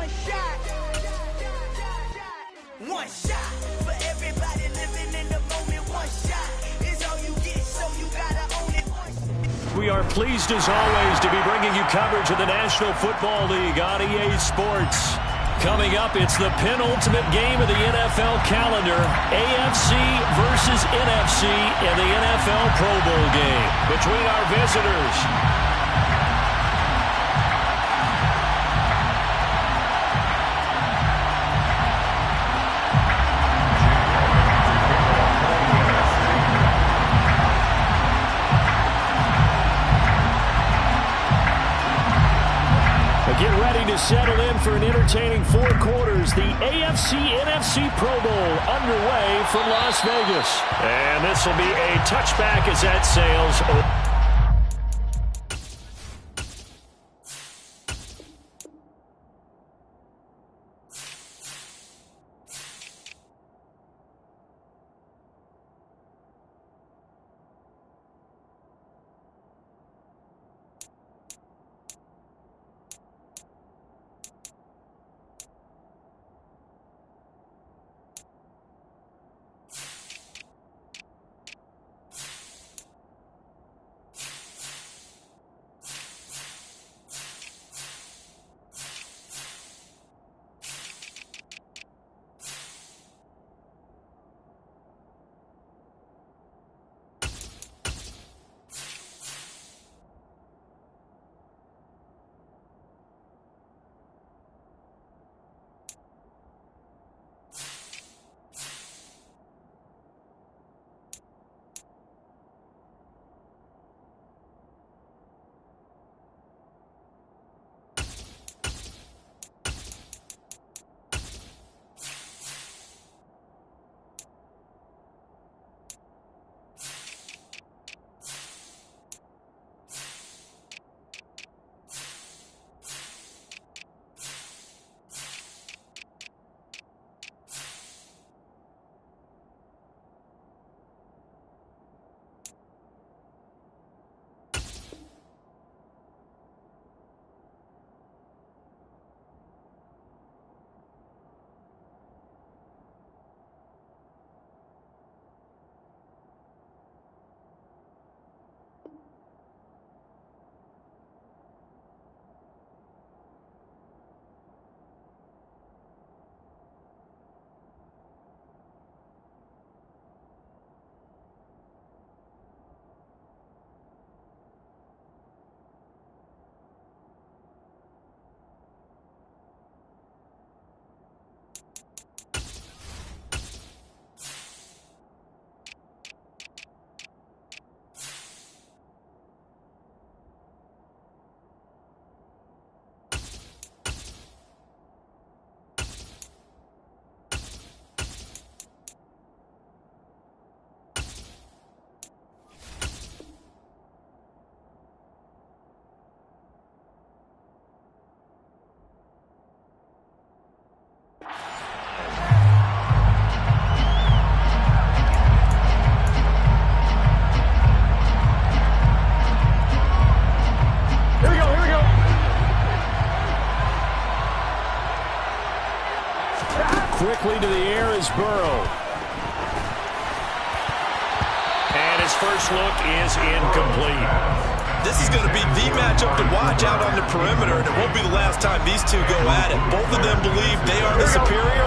One shot for everybody living in the moment. One shot is all you get, so you gotta own it. We are pleased as always to be bringing you coverage of the National Football League on EA Sports. Coming up, it's the penultimate game of the NFL calendar, AFC versus NFC in the NFL Pro Bowl game between our visitors. Get ready to settle in for an entertaining 4 quarters. The AFC-NFC Pro Bowl underway from Las Vegas. And this will be a touchback as that sails over. Quickly to the air is Burrow. And his first look is incomplete. This is going to be the matchup to watch out on the perimeter, and it won't be the last time these two go at it. Both of them believe they are the superior.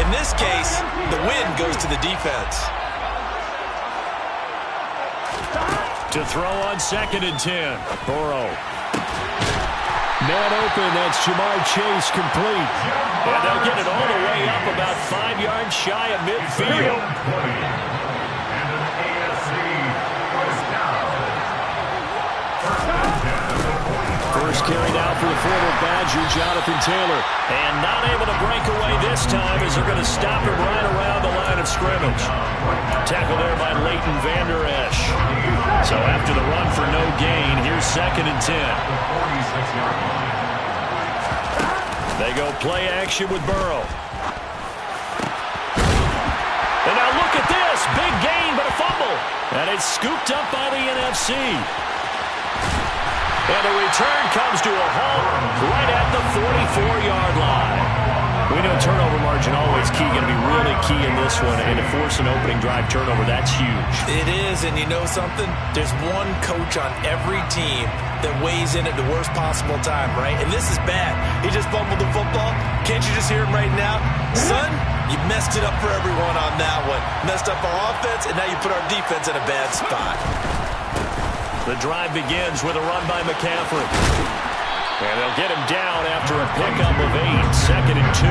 In this case, the win goes to the defense. To throw on 2nd and 10. Burrow. Man open, that's Jamar Chase complete. And they'll get it all the way up about 5 yards shy of midfield. First carry now for the former Badger, Jonathan Taylor. And not able to break away this time as they're going to stop him right around the line of scrimmage. Tackle there by Leighton Vander Esch. So after the run for no gain, here's 2nd and 10. They go play action with Burrow. And now look at this. Big gain, but a fumble. And it's scooped up by the NFC. And the return comes to a halt right at the 44-yard line. Turnover margin always key, going to be really key in this one, and to force an opening drive turnover, that's huge. It is, and you know something? There's one coach on every team that weighs in at the worst possible time, right? And this is bad. He just fumbled the football. Can't you just hear him right now? Son, you messed it up for everyone on that one. Messed up our offense, and now you put our defense in a bad spot. The drive begins with a run by McCaffrey. And they'll get him down after a pickup of 8, 2nd and 2.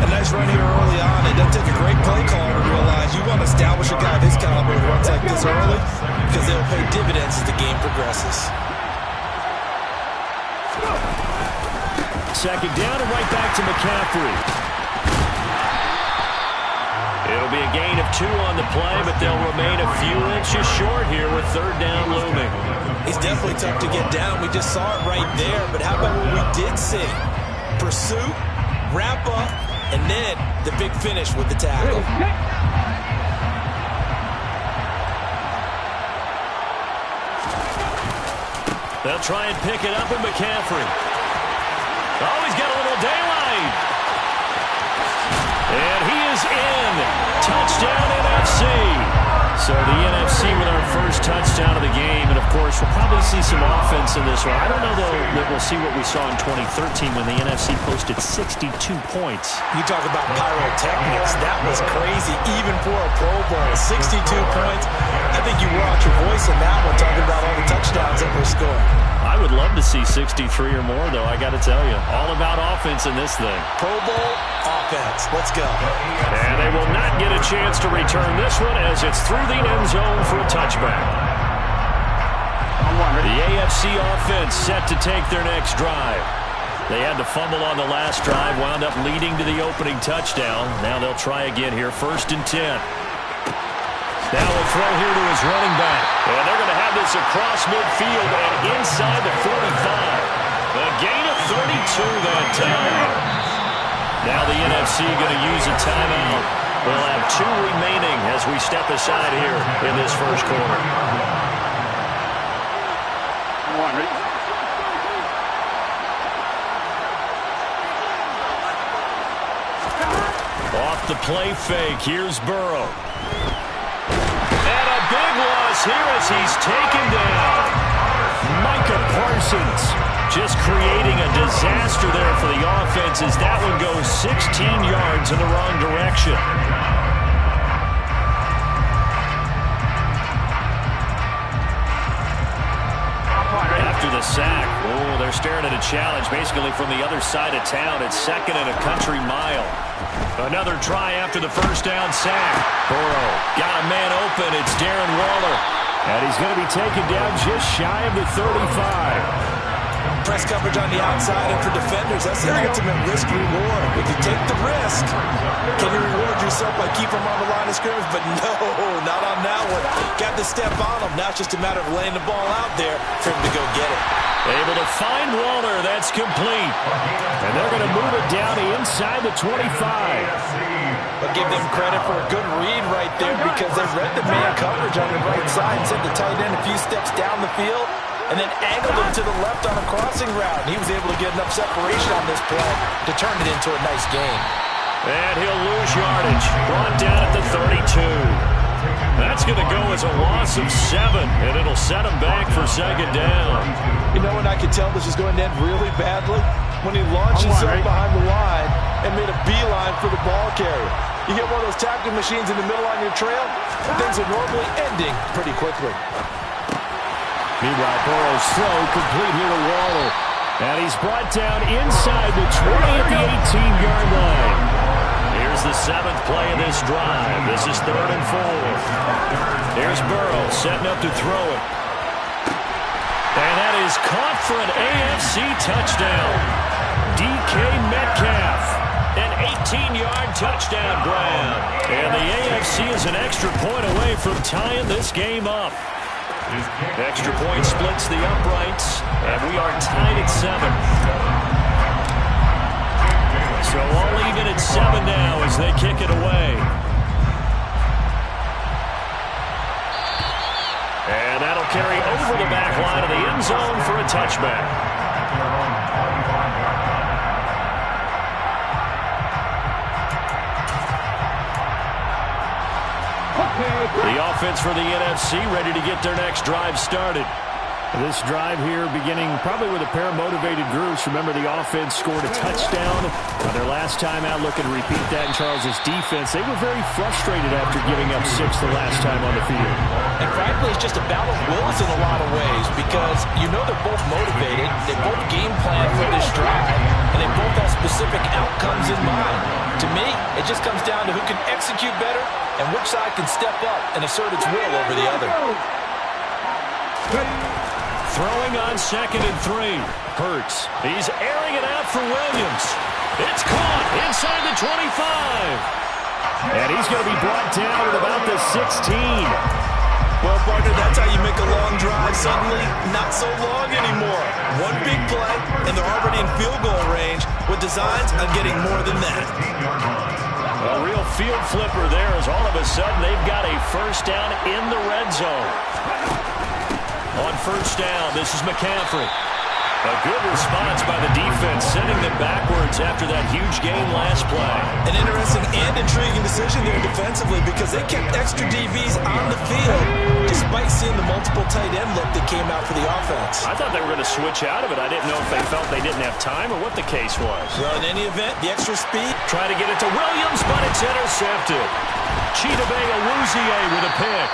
A nice run here early on. It doesn't take a great play caller to realize you want to establish a guy of his caliber who runs like this early because they'll pay dividends as the game progresses. 2nd down and right back to McCaffrey. It'll be a gain of 2 on the play, but they'll remain a few inches short here with 3rd down looming. He's definitely tough to get down. We just saw it right there. But how about what we did see? Pursuit, wrap up, and then the big finish with the tackle. They'll try and pick it up with McCaffrey. Oh, he's got a little daylight. And he is in. Touchdown, NFC. So the NFC with our first touchdown of the game. And, of course, we'll probably see some offense in this one. I don't know, though, that we'll see what we saw in 2013 when the NFC posted 62 points. You talk about pyrotechnics. That was crazy, even for a Pro Bowl. 62 points. I think you were out your voice in that one, talking about all the touchdowns that were scored. I would love to see 63 or more, though, I got to tell you. All about offense in this thing. Pro Bowl offense. Let's go. And they will not get a chance to return this one as it's through the end zone for a touchback. The AFC offense set to take their next drive. They had to fumble on the last drive, wound up leading to the opening touchdown. Now they'll try again here, 1st and 10. Now we'll throw here to his running back. And they're going to have this across midfield and inside the 45. A gain of 32 that time. Now the NFC going to use a timeout. We'll have 2 remaining as we step aside here in this first quarter. Off the play fake, here's Burrow. And a big loss here as he's taken down. Micah Parsons just creating a disaster there for the offense as that one goes 16 yards in the wrong direction. After the sack, oh, they're staring at a challenge basically from the other side of town. It's 2nd and a country mile. Another try after the first down sack. Burrow got a man open. It's Darren Waller. And he's going to be taken down just shy of the 35. Press coverage on the outside, and for defenders, that's the ultimate risk-reward. If you take the risk, can you reward yourself by keeping them on the line of scrimmage? But no, not on that one. Got to step on them. Now it's just a matter of laying the ball out there for him to go get it. Able to find Waller. That's complete. And they're going to move it down to inside the 25. But give them credit for a good read right there because they read the man coverage on the right side and sent the tight end a few steps down the field and then angled him to the left on a crossing route. And he was able to get enough separation on this play to turn it into a nice gain. And he'll lose yardage. Brought down at the 32. That's going to go as a loss of 7, and it'll set him back for 2nd down. You know when I could tell this is going to end really badly? When he launched himself behind the line and made a beeline for the ball carrier. You get one of those tackling machines in the middle on your trail, things are normally ending pretty quickly. Meanwhile, Burrow's throw complete here to Waller. And he's brought down inside the 20 at the 18-yard line. Here's the 7th play of this drive. This is 3rd and 4. Here's Burrow setting up to throw it. And that is caught for an AFC touchdown. DK Metcalf, an 18-yard touchdown grab. And the AFC is an extra point away from tying this game up. Extra point splits the uprights, and we are tied at 7. So all even at 7 now as they kick it away. And that'll carry over the back line of the end zone for a touchback. offense for the NFC, ready to get their next drive started. This drive here beginning probably with a pair of motivated groups. Remember, the offense scored a touchdown on their last time out. Looking to repeat that in Charles' defense. They were very frustrated after giving up 6 the last time on the field. And frankly, it's just a battle of wills in a lot of ways because you know they're both motivated. They both game plan for this drive, and they both have specific outcomes in mind. To me, it just comes down to who can execute better and which side can step up and assert its will over the other. Throwing on 2nd and 3. Hurts. He's airing it out for Williams. It's caught inside the 25. And he's going to be brought down at about the 16. Well, partner, that's how you make a long drive suddenly not so long anymore. One big play, and they're already in field goal range with designs on getting more than that. A real field flipper there as all of a sudden they've got a first down in the red zone. On first down, this is McCaffrey. A good response by the defense, sending them backwards after that huge gain last play. An interesting and intriguing decision there defensively because they kept extra DBs on the field despite seeing the multiple tight end look that came out for the offense. I thought they were going to switch out of it. I didn't know if they felt they didn't have time or what the case was. Well, in any event, the extra speed. Try to get it to Williams, but it's intercepted. Chidobe Awuzie with a pick.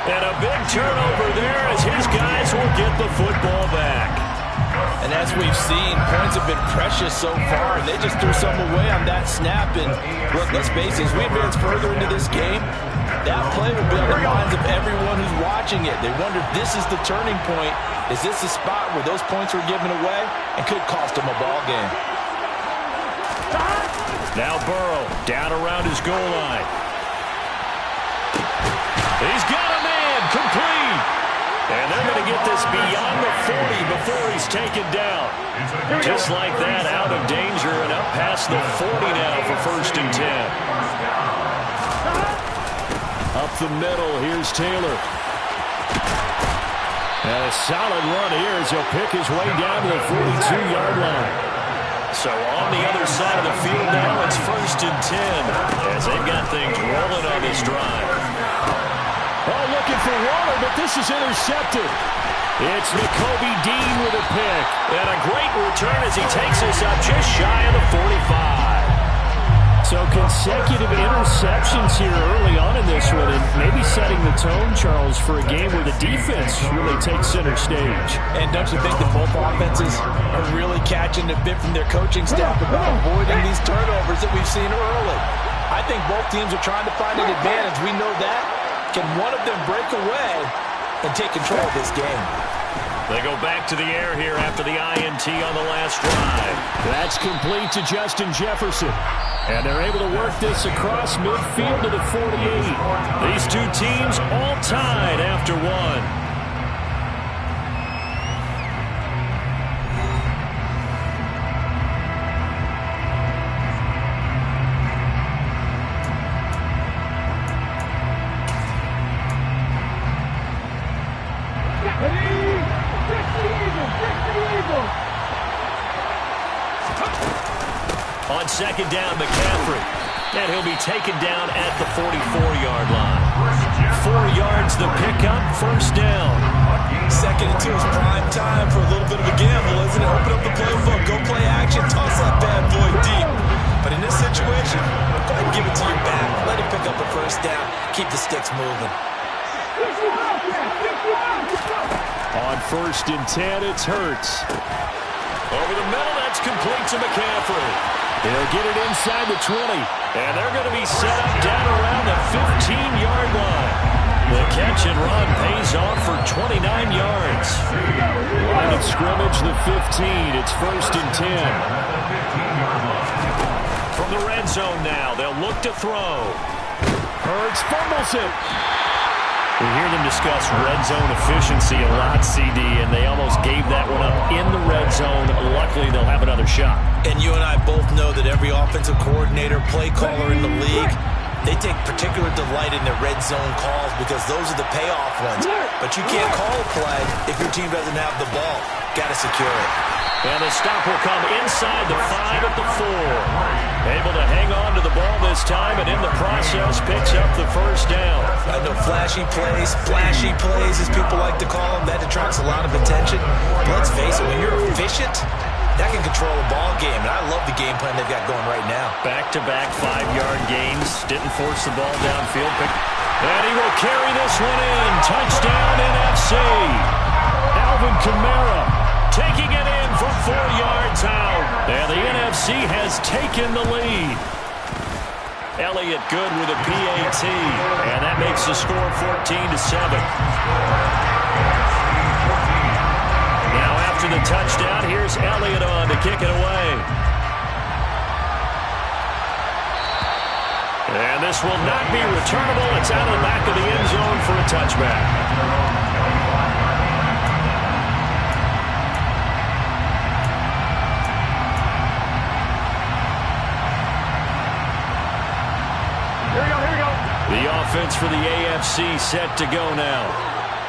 And a big turnover there as his guys will get the football back. And as we've seen, points have been precious so far, and they just threw some away on that snap. And look, let's face it, as we advance further into this game, that play will be on the minds of everyone who's watching it. They wonder if this is the turning point. Is this the spot where those points were given away and could cost them a ball game? Now Burrow down around his goal line. He's got a man, complete. And they're going to get this beyond the 40 before he's taken down. Just like that, out of danger and up past the 40 now for 1st and 10. Up the middle, here's Taylor. And a solid run here as he'll pick his way down to the 42-yard line. So on the other side of the field now, it's 1st and 10 as they've got things rolling on this drive. Oh, looking for Waller, but this is intercepted. It's Nakobe Dean with a pick. And a great return as he takes us up just shy of the 45. So consecutive interceptions here early on in this one, and maybe setting the tone, Charles, for a game where the defense really takes center stage. And don't you think that both offenses are really catching a bit from their coaching staff about avoiding these turnovers that we've seen early? I think both teams are trying to find an advantage. We know that. Can one of them break away and take control of this game? They go back to the air here after the INT on the last drive. That's complete to Justin Jefferson. And they're able to work this across midfield to the 48. These two teams all tied after one. On 2nd down, McCaffrey. And he'll be taken down at the 44-yard line. 4 yards the pickup, 1st down. 2nd and 2 is prime time for a little bit of a gamble, isn't it? Open up the playbook, go play action, toss that bad boy deep. But in this situation, go ahead and give it to your back. Let him pick up a 1st down. Keep the sticks moving. On 1st and 10, it's Hurts. Over the middle, that's complete to McCaffrey. He'll get it inside the 20. And they're going to be set up down around the 15-yard line. The catch and run pays off for 29 yards. Line of scrimmage, the 15. It's 1st and 10. From the red zone now, they'll look to throw. Hurts fumbles it. We hear them discuss red zone efficiency a lot, CD, and they almost gave that one up in the red zone. Luckily, they'll have another shot. And you and I both know that every offensive coordinator, play caller in the league, they take particular delight in their red zone calls because those are the payoff ones. But you can't call a play if your team doesn't have the ball. Got to secure it. And the stop will come inside the 5 at the 4. Able to hang on to the ball this time, and in the process picks up the first down. I know flashy plays, as people like to call them, that attracts a lot of attention. But let's face it, when you're efficient, that can control a ball game, and I love the game plan they've got going right now. Back-to-back 5-yard gains. Didn't force the ball downfield. And he will carry this one in. Touchdown, NFC. Alvin Kamara taking it in from 4 yards out. And the NFC has taken the lead. Elliott good with a PAT. And that makes the score 14-7. After the touchdown, here's Elliott on to kick it away. And this will not be returnable. It's out of the back of the end zone for a touchback. Here we go. The offense for the AFC set to go now.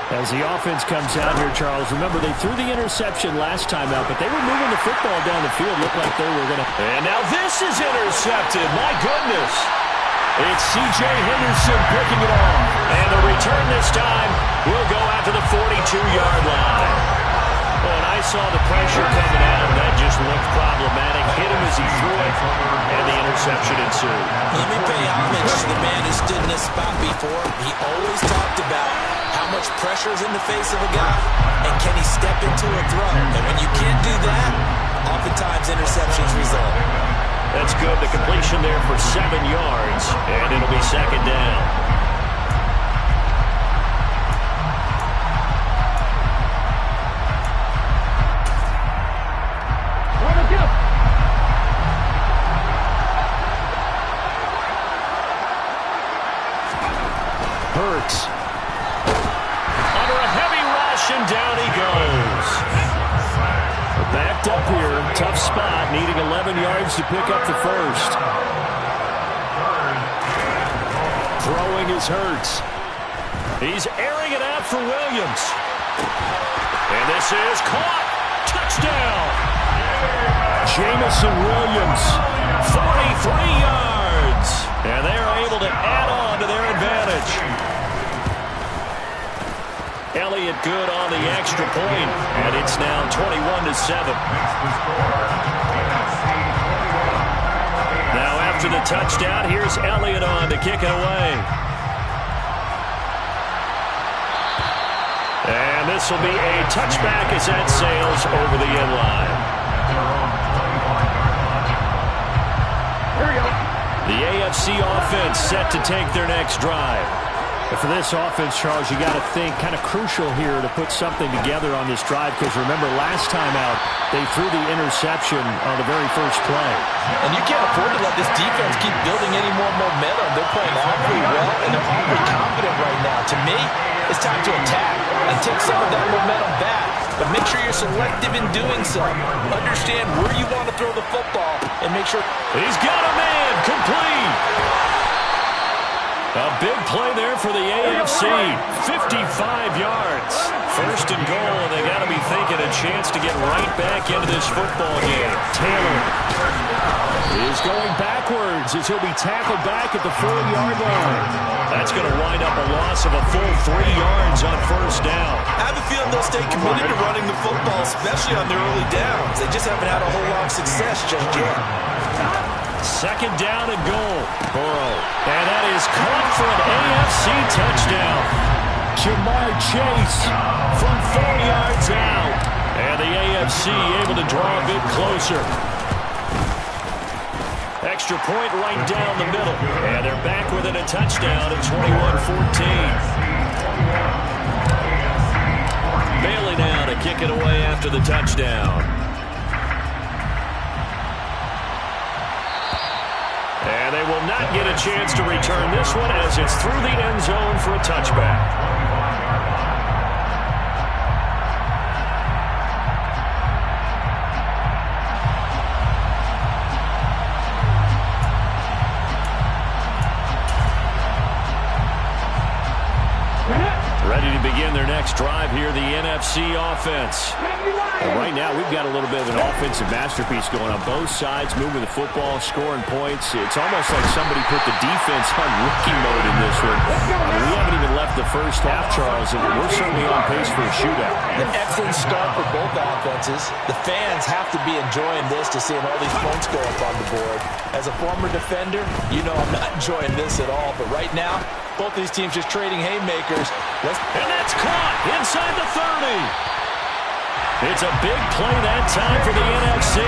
As the offense comes out here, Charles, remember they threw the interception last time out, but they were moving the football down the field. Looked like they were going to... And now this is intercepted. My goodness. It's C.J. Henderson picking it off. And the return this time will go out to the 42-yard line. Well, and I saw the pressure coming out, and that just looked problematic. Hit him as he threw it, and the interception ensued. Let me pay homage to the man who stood in this spot before. He always talked about how much pressure is in the face of a guy, and can he step into a throw? And when you can't do that, oftentimes interceptions result. That's good. The completion there for 7 yards, and it'll be second down. Hurts. Under a heavy rush, and down he goes. Backed up here. Tough spot. Needing 11 yards to pick up the first. Throwing is Hurts. He's airing it out for Williams. And this is caught. Touchdown. Jamison Williams. 43 yards. And they are able to add on to their advantage. Elliott good on the extra point, and it's now 21-7. Now after the touchdown, here's Elliott on to kick it away. And this will be a touchback as that sails over the end line. Here we go. The AFC offense set to take their next drive. But for this offense, Charles, you got to think kind of crucial here to put something together on this drive, because remember last time out they threw the interception on the very first play. And you can't afford to let this defense keep building any more momentum. They're playing awfully well, and they're awfully confident right now. To me, it's time to attack and take some of that momentum back. But make sure you're selective in doing so. Understand where you want to throw the football and make sure... He's got a man complete. A big play there for the AFC. 55 yards. First and goal, and they got to be thinking a chance to get right back into this football game. Taylor is going backwards as he'll be tackled back at the 4-yard line. That's going to wind up a loss of a full 3 yards on first down. I have a feeling they'll stay committed to running the football, especially on their early downs. They just haven't had a whole lot of success just yet. Second down and goal. Burrow. And that is caught for an AFC touchdown. Jamar Chase from 4 yards out. And the AFC able to draw a bit closer. Extra point right down the middle. And they're back within a touchdown at 21-14. Bailey now to kick it away after the touchdown. And they will not get a chance to return this one as it's through the end zone for a touchback. Ready to begin their next drive here, the NFC AFC offense. Well, right now, we've got a little bit of an offensive masterpiece going on both sides, moving the football, scoring points. It's almost like somebody put the defense on rookie mode in this one. We haven't even left the first half, Charles, and we're certainly on pace for a shootout. An excellent start for both offenses. The fans have to be enjoying this to seeing all these points go up on the board. As a former defender, you know I'm not enjoying this at all. But right now, both these teams just trading haymakers. And that's caught inside the 30. It's a big play that time for the NFC.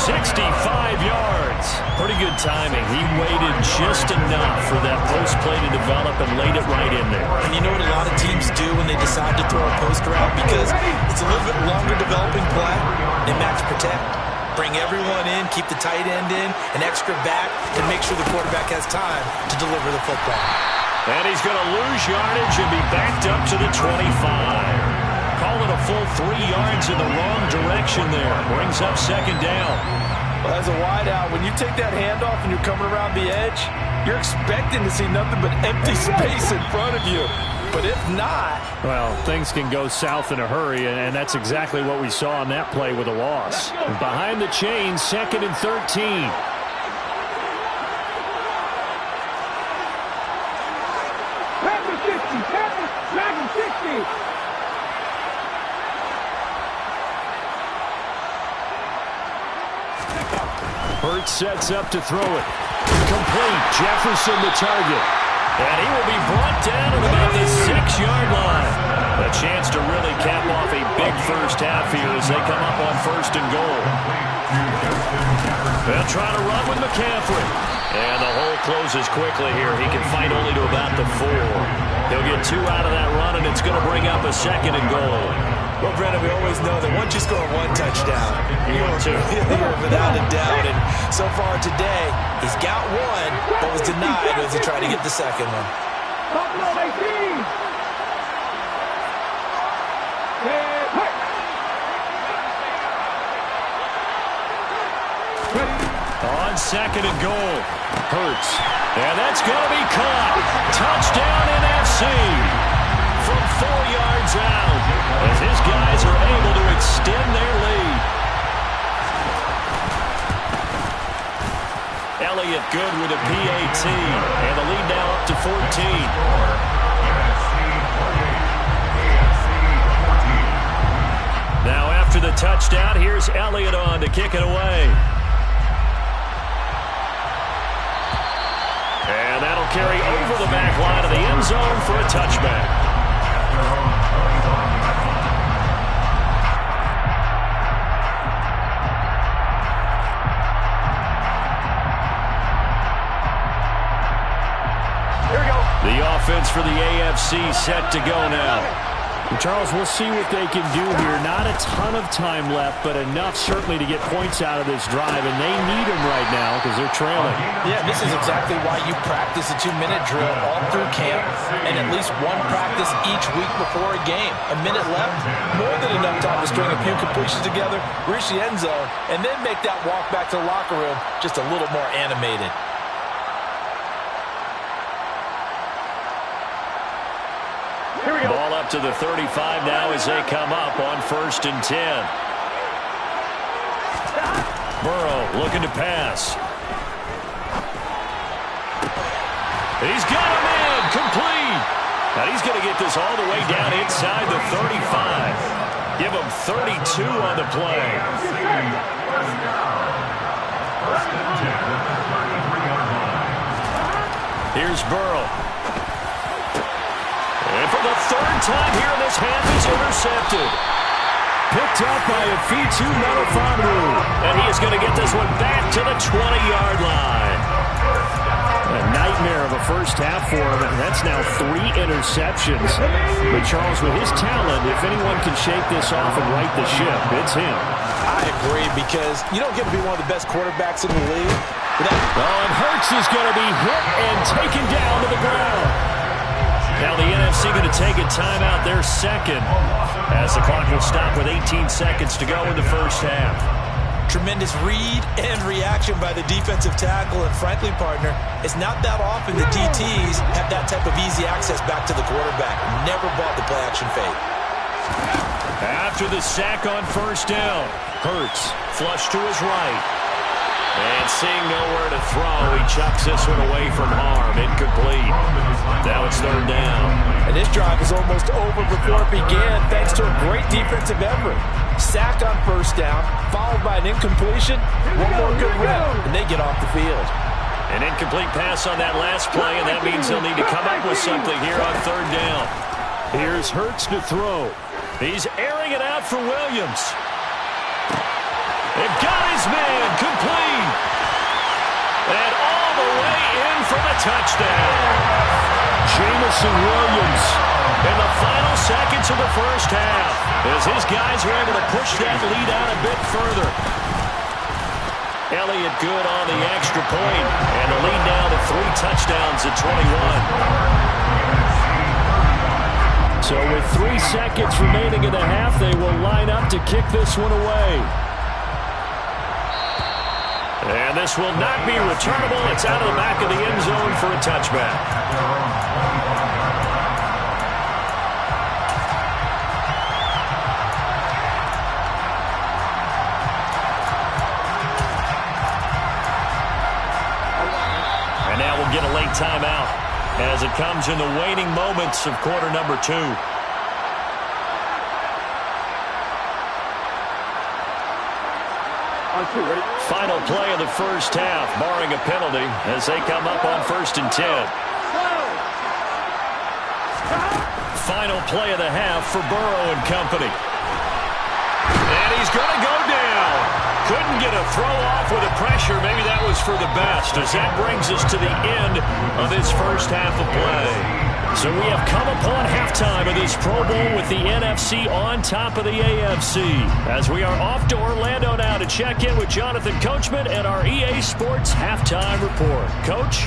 65 yards. Pretty good timing. He waited just enough for that post play to develop and laid it right in there. And you know what a lot of teams do when they decide to throw a post route? Because it's a little bit longer developing play. They max protect. Bring everyone in, keep the tight end in, an extra back to make sure the quarterback has time to deliver the football. And he's going to lose yardage and be backed up to the 25. Call it a full 3 yards in the wrong direction there. Brings up second down. Well, as a wideout, when you take that handoff and you're coming around the edge, you're expecting to see nothing but empty space in front of you. But if not... Well, things can go south in a hurry, and that's exactly what we saw on that play with a loss. Behind the chains, 2nd and 13. Hurts sets up to throw it. Complete. Jefferson the target. And he will be brought down at about the 6-yard line. A chance to really cap off a big first half here as they come up on 1st and goal. They'll try to run with McCaffrey. And the hole closes quickly here. He can fight only to about the 4. He'll get 2 out of that run, and it's going to bring up a 2nd and goal. Well, Brennan, we always know that once you score 1 touchdown, you're without a doubt. And so far today, he's got 1, but was denied as he tried to get the 2nd one. On 2nd and goal, Hurts. And that's going to be caught. Touchdown NFC. From 4 yards out, as his guys are able to extend their lead. Elliott good with a PAT, and the lead now up to 14. Now after the touchdown, here's Elliott on to kick it away. And that'll carry over the back line of the end zone for a touchback. The offense for the AFC set to go now. And Charles, we'll see what they can do here. Not a ton of time left, but enough certainly to get points out of this drive, and they need them right now because they're trailing. Yeah, this is exactly why you practice a 2-minute drill all through camp and at least 1 practice each week before a game. A minute left, more than enough time to string a few completions together, reach the end zone, and then make that walk back to the locker room just a little more animated. Ball up to the 35 now as they come up on 1st and 10. Burrow looking to pass. He's got him in, complete. And he's going to get this all the way down inside the 35. Give him 32 on the play. Here's Burrow. And for the 3rd time here in this half, he's intercepted. Picked up by Afitu Melifonwu. And he is going to get this one back to the 20-yard line. A nightmare of a first half for him, and that's now 3 interceptions. But Charles, with his talent, if anyone can shake this off and right the ship, it's him. I agree, because you don't get to be one of the best quarterbacks in the league. And Hurts is going to be hit and taken down to the ground. Now the NFC going to take a timeout, their 2nd, as the clock will stop with 18 seconds to go in the first half. Tremendous read and reaction by the defensive tackle, and frankly, partner, it's not that often the DTs have that type of easy access back to the quarterback. Never bought the play-action fake. After the sack on first down, Hurts flush to his right. And seeing nowhere to throw, he chucks this one away from harm. Incomplete. Now it's third down. And this drive is almost over before it began, thanks to a great defensive effort. Sack on first down, followed by an incompletion. One more good rep, and they get off the field. An incomplete pass on that last play, and that means they'll need to come up with something here on third down. Here's Hurts to throw. He's airing it out for Williams. They've got his man, complete. And all the way in for the touchdown. Jamison Williams. In the final seconds of the first half, as his guys are able to push that lead out a bit further. Elliott good on the extra point, and the lead now to 3 touchdowns at 21. So with 3 seconds remaining in the half, they will line up to kick this one away. And this will not be returnable. It's out of the back of the end zone for a touchback. And now we'll get a late timeout as it comes in the waning moments of quarter number 2. Final play of the first half, barring a penalty, as they come up on 1st and 10. Final play of the half for Burrow and company. And he's going to go down. Couldn't get a throw off with the pressure. Maybe that was for the best, as that brings us to the end of this first half of play. So we have come upon halftime of this Pro Bowl with the NFC on top of the AFC. As we are off to Orlando now to check in with Jonathan Coachman and our EA Sports Halftime Report. Coach?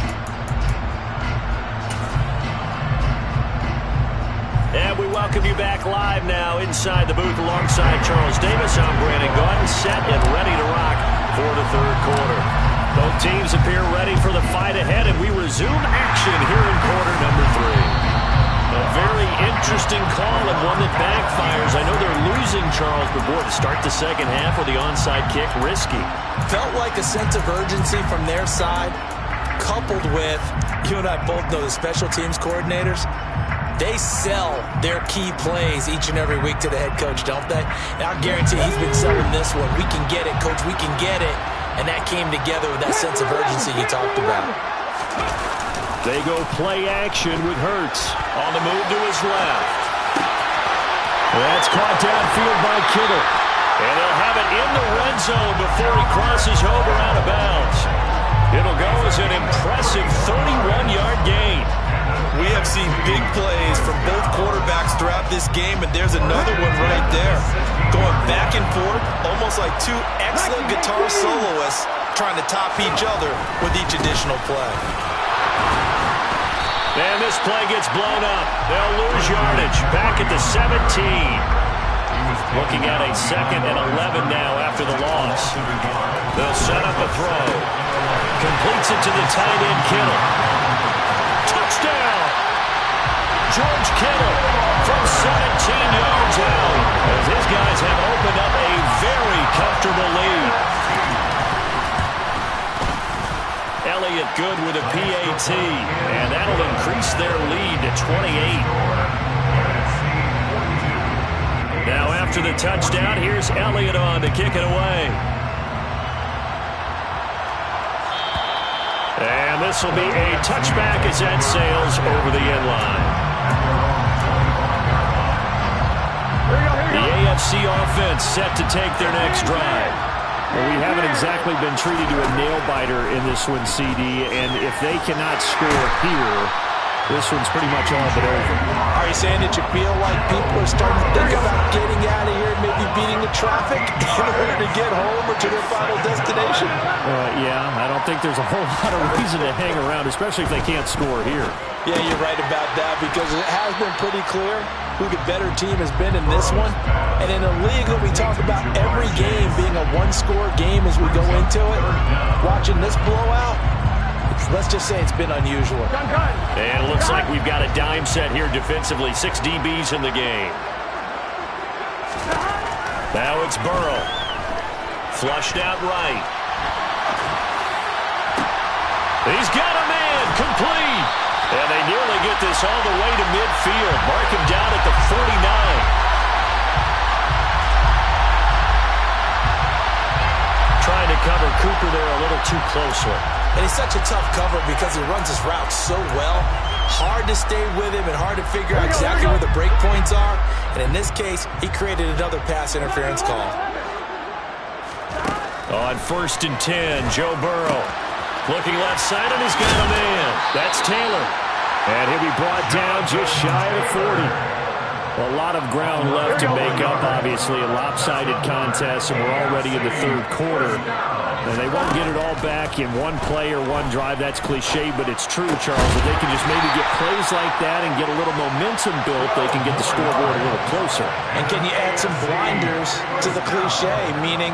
And we welcome you back live now inside the booth alongside Charles Davis. I'm Brandon Gaudin, set and ready to rock for the third quarter. Both teams appear ready for the fight ahead, and we resume action here in quarter number 3. A very interesting call and one that backfires. I know they're losing, Charles, but boy, to start the second half with the onside kick, risky. Felt like a sense of urgency from their side, coupled with, you and I both know the special teams coordinators, they sell their key plays each and every week to the head coach, don't they? And I guarantee he's been selling this one. We can get it, coach, we can get it. And that came together with that sense of urgency you talked about. They go play action with Hurts. On the move to his left. That's caught downfield by Kittle. And they'll have it in the red zone before he crosses over out of bounds. It'll go as an impressive 31-yard gain. We have seen big plays from both quarterbacks throughout this game, and there's another one right there. Going back and forth, almost like 2 excellent guitar soloists trying to top each other with each additional play. And this play gets blown up. They'll lose yardage. Back at the 17. Looking at a 2nd and 11 now after the loss. They'll set up a throw. Completes it to the tight end, Kittle. Touchdown! George Kittle from 17 yards out, as his guys have opened up a very comfortable lead. Elliott good with a PAT, and that'll increase their lead to 28. Now after the touchdown, here's Elliott on to kick it away. And this will be a touchback as that sails over the end line. The AFC offense set to take their next drive. Well, we haven't exactly been treated to a nail-biter in this one, CD, and if they cannot score here, this one's pretty much all but over. Are you saying that you feel like people are starting to think about getting out of here and maybe beating the traffic in order to get home or to their final destination? Yeah, I don't think there's a whole lot of reason to hang around, especially if they can't score here. Yeah, you're right about that, because it has been pretty clear who the better team has been in this one. And in a league that we talk about every game being a one-score game as we go into it, watching this blowout, let's just say it's been unusual. And it looks like we've got a dime set here defensively. 6 DBs in the game. Now it's Burrow. Flushed out right. He's got a man, complete. And they nearly get this all the way to midfield. Mark him down at the 49. Trying to cover Cooper there a little too closely. And he's such a tough cover because he runs his route so well. Hard to stay with him and hard to figure out exactly where the break points are. And in this case, he created another pass interference call. On 1st and 10, Joe Burrow. Looking left side, and he's got a man. That's Taylor. And he'll be brought down just shy of 40. A lot of ground left to make up, obviously, a lopsided contest, and we're already in the third quarter. And they won't get it all back in one play or one drive. That's cliche, but it's true, Charles. If they can just maybe get plays like that and get a little momentum built, they can get the scoreboard a little closer. And can you add some blinders to the cliche, meaning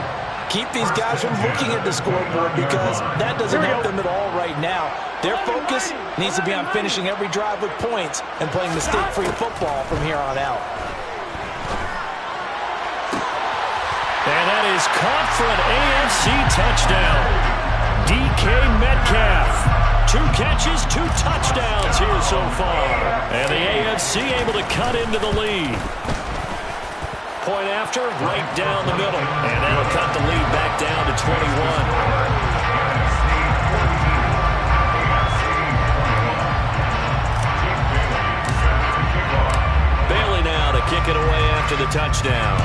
keep these guys from looking at the scoreboard because that doesn't help them at all right now. Their focus needs to be on finishing every drive with points and playing mistake-free football from here on out. And that is caught for an AFC touchdown. DK Metcalf. 2 catches, 2 touchdowns here so far. And the AFC able to cut into the lead. Point after, right down the middle. And that'll cut the lead back down to 21. Bailey now to kick it away after the touchdown.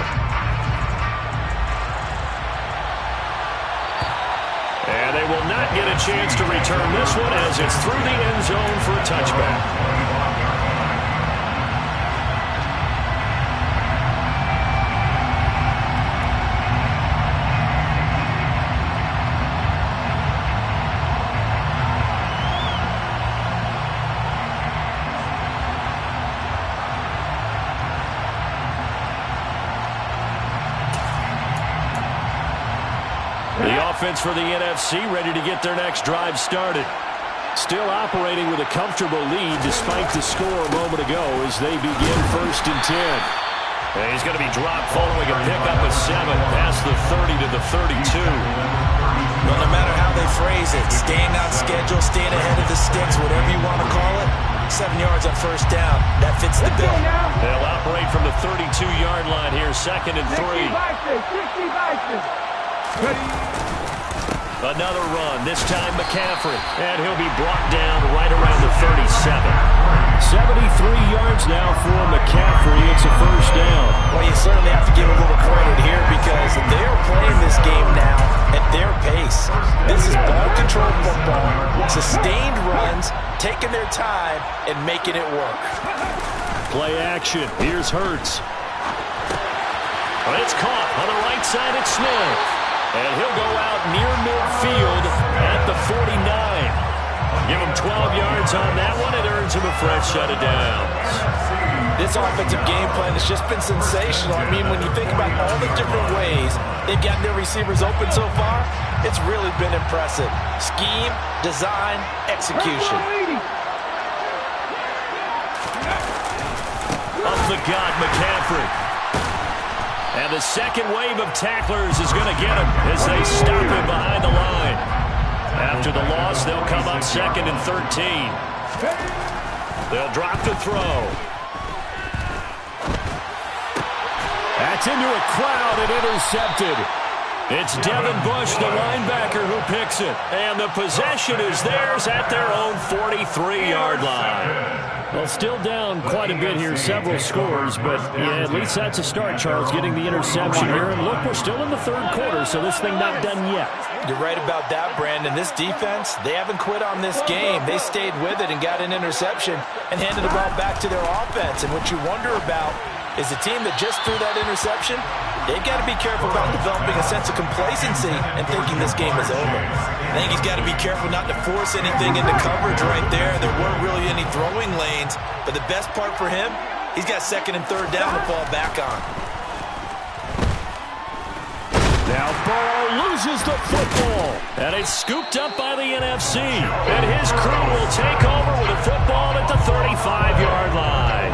And they will not get a chance to return this one as it's through the end zone for a touchback. Offense for the NFC ready to get their next drive started. Still operating with a comfortable lead despite the score a moment ago as they begin 1st and 10. And he's going to be dropped following a pickup of 7 past the 30 to the 32. Well, no matter how they phrase it, staying on schedule, staying ahead of the sticks, whatever you want to call it, 7 yards on 1st down. That fits the bill. They'll operate from the 32-yard line here, 2nd and 3. Another run, this time McCaffrey. And he'll be brought down right around the 37. 73 yards now for McCaffrey. It's a 1st down. Well, you certainly have to give a little credit here because they're playing this game now at their pace. This is ball-control football, sustained runs, taking their time, and making it work. Play action. Here's Hurts. It's caught on the right side. It's Smith. And he'll go out near midfield at the 49. Give him 12 yards on that one. It earns him a fresh set of downs. This offensive game plan has just been sensational. I mean, when you think about all the different ways they've gotten their receivers open so far, it's really been impressive. Scheme, design, execution. Up the gut, McCaffrey. And the second wave of tacklers is going to get him as they stop him behind the line. After the loss, they'll come up 2nd and 13. They'll drop the throw. That's into a crowd and intercepted. It's Devin Bush, the linebacker, who picks it. And the possession is theirs at their own 43-yard line. Well, still down quite a bit here, several scores, but yeah, at least that's a start, Charles, getting the interception here. And look, we're still in the third quarter, so this thing not done yet. You're right about that, Brandon. This defense, they haven't quit on this game. They stayed with it and got an interception and handed the ball back to their offense. And what you wonder about is the team that just threw that interception, they've got to be careful about developing a sense of complacency and thinking this game is over. I think he's got to be careful not to force anything into coverage right there. There weren't really any throwing lanes, but the best part for him, he's got 2nd and 3rd down to fall back on. Now Burrow loses the football, and it's scooped up by the NFC. And his crew will take over with a football at the 35-yard line.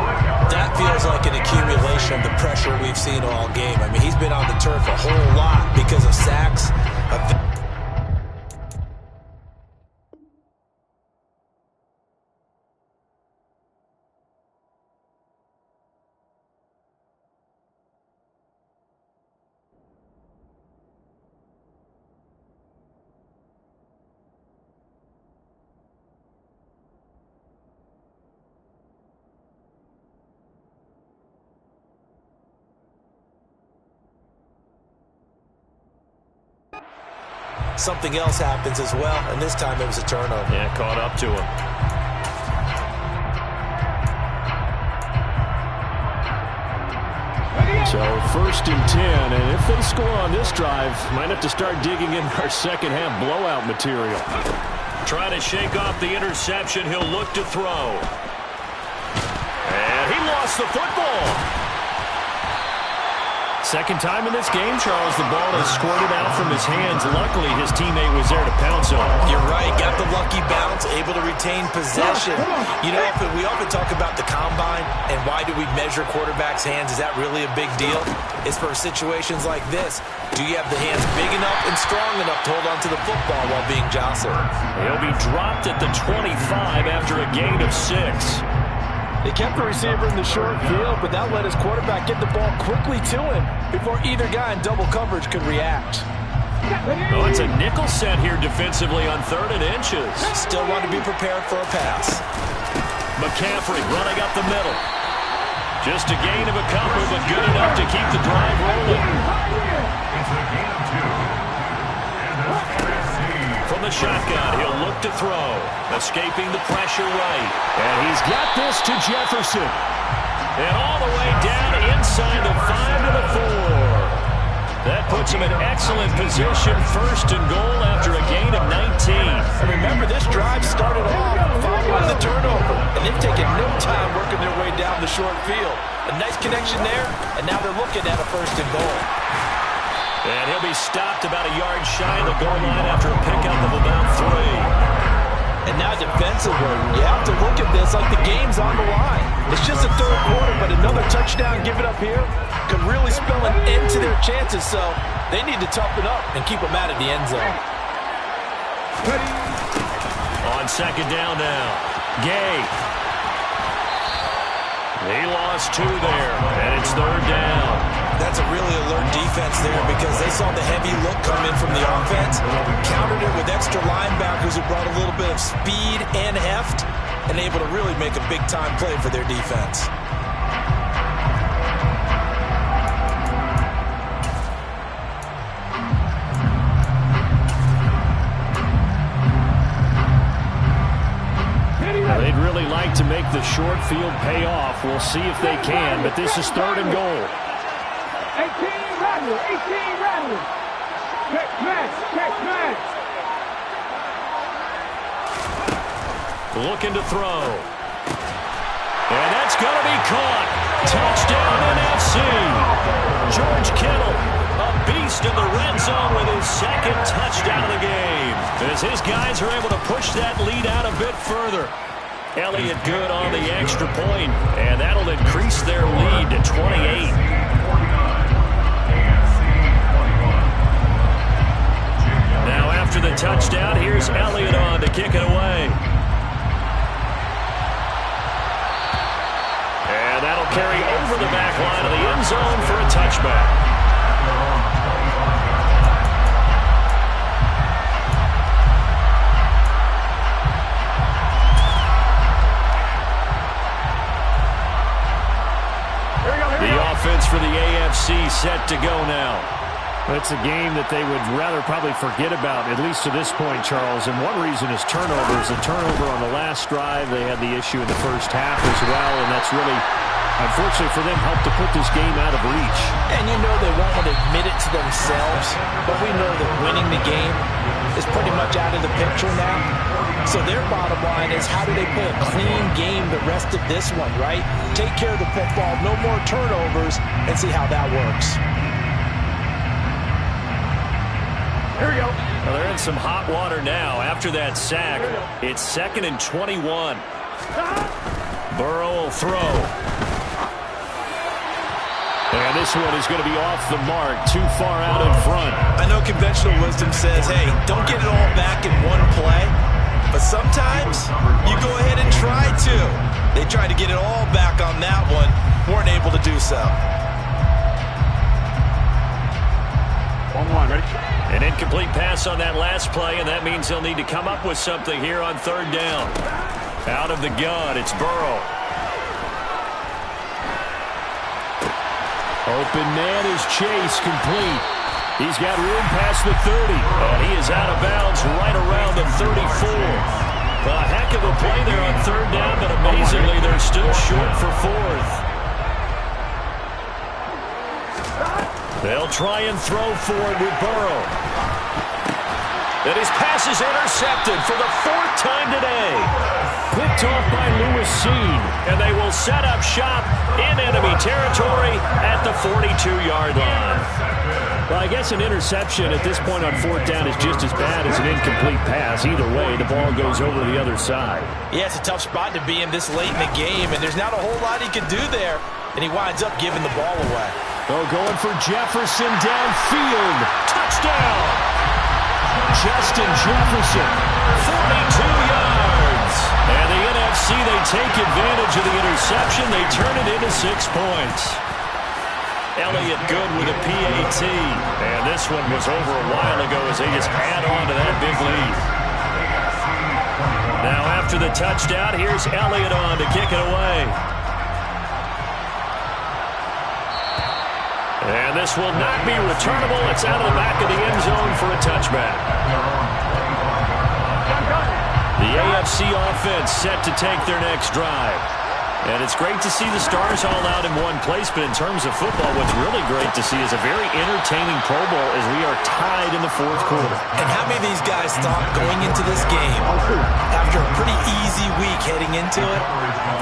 That feels like an accumulation of the pressure we've seen all game. I mean, he's been on the turf a whole lot because of sacks. Something else happens as well, and this time it was a turnover. Yeah, caught up to him. So 1st and 10, and if they score on this drive, might have to start digging in our second half blowout material. Trying to shake off the interception, he'll look to throw. And he lost the football. Second time in this game, Charles, the ball has squirted out from his hands. Luckily, his teammate was there to pounce on it. You're right. Got the lucky bounce, able to retain possession. You know, we often talk about the combine and why do we measure quarterbacks' hands. Is that really a big deal? It's for situations like this. Do you have the hands big enough and strong enough to hold onto the football while being jostled? He'll be dropped at the 25 after a gain of 6. They kept the receiver in the short field, but that let his quarterback get the ball quickly to him before either guy in double coverage could react. Oh, it's a nickel set here defensively on 3rd and inches. Still want to be prepared for a pass. McCaffrey running up the middle. Just a gain of a couple, but good enough to keep the drive rolling. From the shotgun, he'll look to throw. Escaping the pressure right. And he's got this to Jefferson. And all the way down inside the 5 to the 4. That puts him in excellent position. 1st and goal after a gain of 19. And remember, this drive started off following the turnover. And they've taken no time working their way down the short field. A nice connection there, and now they're looking at a 1st and goal. And he'll be stopped about a yard shy of the goal line after a pickup of about 3. And now defensively, you have to look at this like the game's on the line. It's just a 3rd quarter, but another touchdown given up here could really spell an end to their chances. So they need to toughen up and keep them out of the end zone. On 2nd down now, Gay. He lost 2 there, and it's 3rd down. That's a really alert defense there because they saw the heavy look come in from the offense, countered it with extra linebackers who brought a little bit of speed and heft, and able to really make a big-time play for their defense. They'd really like to make the short field pay off. We'll see if they can, but this is 3rd and goal. 18 Rattler. Check match. Looking to throw. And that's going to be caught. Touchdown NFC. George Kittle, a beast in the red zone with his 2nd touchdown of the game. As his guys are able to push that lead out a bit further. Elliott good on the extra point, and that'll increase their lead to 28. Now after the touchdown, here's Elliott on to kick it away. And that'll carry over the back line of the end zone for a touchback. Offense for the AFC set to go now. It's a game that they would rather probably forget about, at least to this point, Charles. And one reason is turnovers. A turnover on the last drive. They had the issue in the first half as well, and that's really, unfortunately for them, helped to put this game out of reach. And you know they won't want to admit it to themselves, but we know that winning the game is pretty much out of the picture now. So their bottom line is, how do they play a clean game the rest of this one, right? Take care of the football, no more turnovers, and see how that works. Here we go. Well, they're in some hot water now after that sack. It's 2nd and 21. Burrow will throw. And this one is going to be off the mark, too far out in front. I know conventional wisdom says, hey, don't get it all back in one play. But sometimes you go ahead and try to. They tried to get it all back on that one. Weren't able to do so. 1-1, ready? An incomplete pass on that last play, and that means they'll need to come up with something here on third down. Out of the gun, it's Burrow. Open man is Chase, complete. He's got room past the 30, and he is out of bounds right around the 34. A heck of a play there on third down, but amazingly, they're still short for fourth. They'll try and throw for it with Burrow. And his pass is intercepted for the fourth time today. Picked off by Lewis Seen, and they will set up shop in enemy territory at the 42-yard line. Well, I guess an interception at this point on fourth down is just as bad as an incomplete pass. Either way, the ball goes over the other side. Yeah, it's a tough spot to be in this late in the game, and there's not a whole lot he can do there, and he winds up giving the ball away. Oh, going for Jefferson downfield. Touchdown! Justin Jefferson, 42 yards. And the NFC, they take advantage of the interception. They turn it into 6 points. Elliott good with a PAT. And this one was over a while ago as they just add on to that big lead. Now after the touchdown, here's Elliott on to kick it away. And this will not be returnable. It's out of the back of the end zone for a touchback. The AFC offense set to take their next drive. And it's great to see the stars all out in one place, but in terms of football, what's really great to see is a very entertaining Pro Bowl as we are tied in the fourth quarter. And how many of these guys thought going into this game, after a pretty easy week heading into it,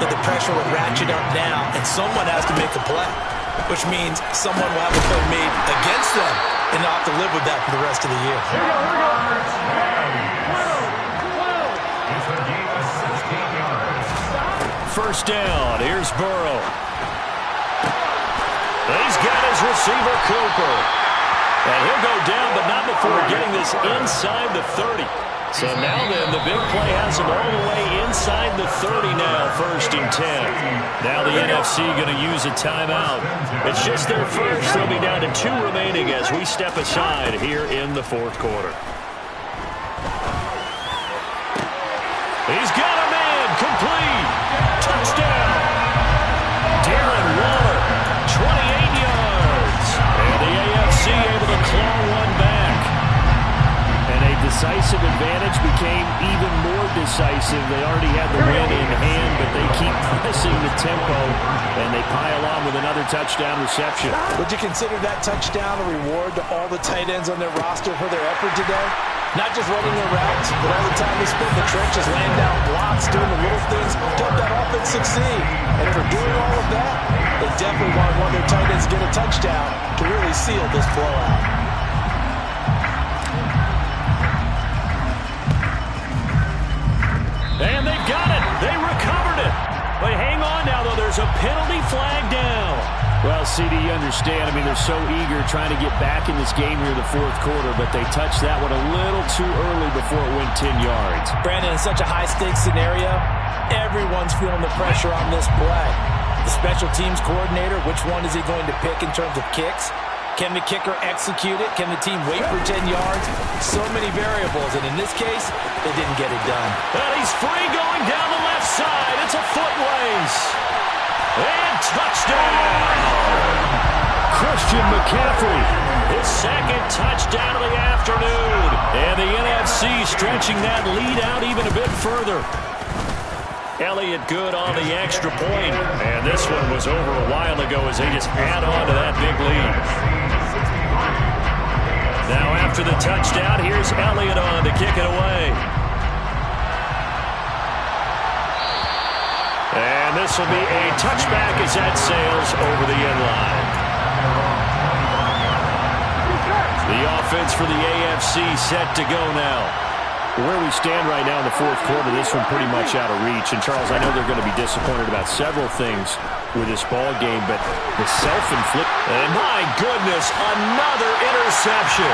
that the pressure would ratchet up now and someone has to make a play, which means someone will have a play made against them and not have to live with that for the rest of the year. First down, here's Burrow. He's got his receiver, Cooper. And he'll go down, but not before getting this inside the 30. So now then, the big play has him all the way inside the 30 now, 1st and 10. Now the NFC going to use a timeout. It's just their first. They'll be down to 2 remaining as we step aside here in the fourth quarter. He's got a man, complete. Touchdown. Darren Waller, 28 yards. And the AFC able to claw one back. And a decisive advantage became even more decisive. They already had the win in hand, but they keep pressing the tempo, and they pile on with another touchdown reception. Would you consider that touchdown a reward to all the tight ends on their roster for their effort today? Not just running their routes, but all the time they spent in the trenches, laying down blocks, doing the little things to help that offense succeed. And for doing all of that, they definitely want one of their tight ends to get a touchdown to really seal this blowout. And they got it. They recovered it. But hang on now, though. There's a penalty flag down. Well, CD, you understand. I mean, they're so eager trying to get back in this game here in the fourth quarter, but they touched that one a little too early before it went 10 yards. Brandon, in such a high-stakes scenario, everyone's feeling the pressure on this play. The special teams coordinator, which one is he going to pick in terms of kicks? Can the kicker execute it? Can the team wait for 10 yards? So many variables, and in this case, they didn't get it done. And he's free going down the left side. It's a foot race. And touchdown! Christian McCaffrey, his second touchdown of the afternoon. And the NFC stretching that lead out even a bit further. Elliott good on the extra point. And this one was over a while ago as they just add on to that big lead. Now after the touchdown, here's Elliott on to kick it away. And this will be a touchback as that sails over the end line. The offense for the AFC set to go now. Where we stand right now in the fourth quarter, this one pretty much out of reach. And, Charles, I know they're going to be disappointed about several things with this ball game, but the self-inflict... And my goodness, another interception.